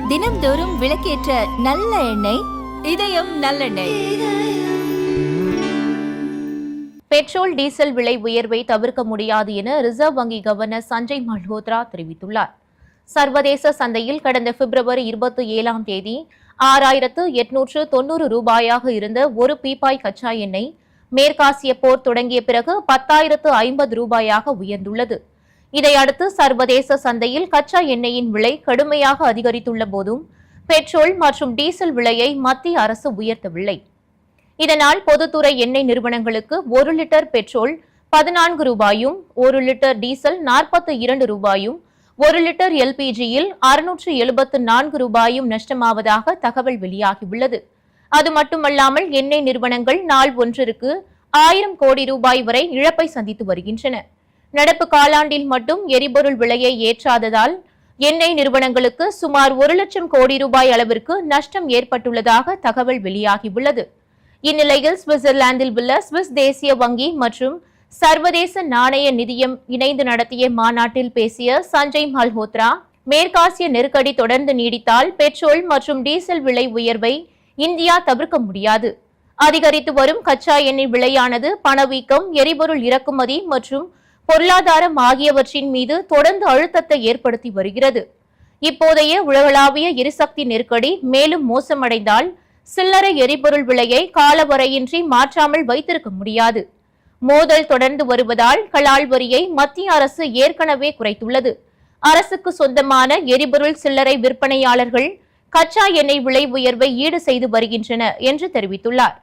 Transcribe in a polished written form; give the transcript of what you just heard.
தினம்தோறும் விளக்கேற்ற நல்ல எண்ணெய் இதயம் நல்லெண்ணெய். பெட்ரோல் டீசல் விலை உயர்வை தவிர்க்க முடியாது என ரிசர்வ் வங்கி கவர்னர் சஞ்சய் மல்ஹோத்ரா தெரிவித்துள்ளார். சர்வதேச சந்தையில் கடந்த பிப்ரவரி 27ஆம் தேதி 6,890 ரூபாயாக இருந்த ஒரு பீப்பாய் கச்சா எண்ணெய் மேற்காசிய போர் தொடங்கிய பிறகு 10,050 ரூபாயாக உயர்ந்துள்ளது. இதையடுத்து சர்வதேச சந்தையில் கச்சா எண்ணெயின் விலை கடுமையாக அதிகரித்துள்ள போதும் பெட்ரோல் மற்றும் டீசல் விலையை மத்திய அரசு உயர்த்தவில்லை. இதனால் பொதுத்துறை எண்ணெய் நிறுவனங்களுக்கு 1 லிட்டர் பெட்ரோல் 14 ரூபாயும் 1 லிட்டர் டீசல் 42 ரூபாயும் 1 லிட்டர் எல்பிஜியில் 674 ரூபாயும் நஷ்டமாவதாக தகவல் வெளியாகியுள்ளது. அது மட்டுமல்லாமல் எண்ணெய் நிறுவனங்கள் நாள் ஒன்றிற்கு 1000 கோடி ரூபாய் வரை இழப்பை சந்தித்து வருகின்றன. நடப்பு காலாண்டில் மட்டும் எரிபொருள் விலையை ஏற்றாததால் எண்ணெய் நிறுவனங்களுக்கு சுமார் 1 லட்சம் கோடி ரூபாய் அளவிற்கு நஷ்டம் ஏற்பட்டுள்ளதாக தகவல் வெளியாகியுள்ளது. இந்நிலையில் சுவிட்சர்லாந்தில் உள்ள சுவிஸ் தேசிய வங்கி மற்றும் சர்வதேச நாணய நிதியம் இணைந்து நடத்திய மாநாட்டில் பேசிய சஞ்சய் மல்ஹோத்ரா, மேற்காசிய நெருக்கடி தொடர்ந்து நீடித்தால் பெட்ரோல் மற்றும் டீசல் விலை உயர்வை இந்தியா தவிர்க்க முடியாது. அதிகரித்து வரும் கச்சா எண்ணெய் விலையானது பணவீக்கம், எரிபொருள் இறக்குமதி மற்றும் பொருளாதாரம் ஆகியவற்றின் மீது தொடர்ந்து அழுத்தத்தை ஏற்படுத்தி வருகிறது. இப்போதைய உலகளாவிய எரிசக்தி நெருக்கடி மேலும் மோசமடைந்தால் சில்லறை எரிபொருள் விலையை காலவரையின்றி மாற்றாமல் வைத்திருக்க முடியாது. மோதல் தொடர்ந்து வருவதால் கலால் வரியை மத்திய அரசு ஏற்கனவே குறைத்துள்ளது. அரசுக்கு சொந்தமான எரிபொருள் சில்லறை விற்பனையாளர்கள் கச்சா எண்ணெய் விலை உயர்வை ஈடு செய்து வருகின்றனர் என்று தெரிவித்துள்ளார்.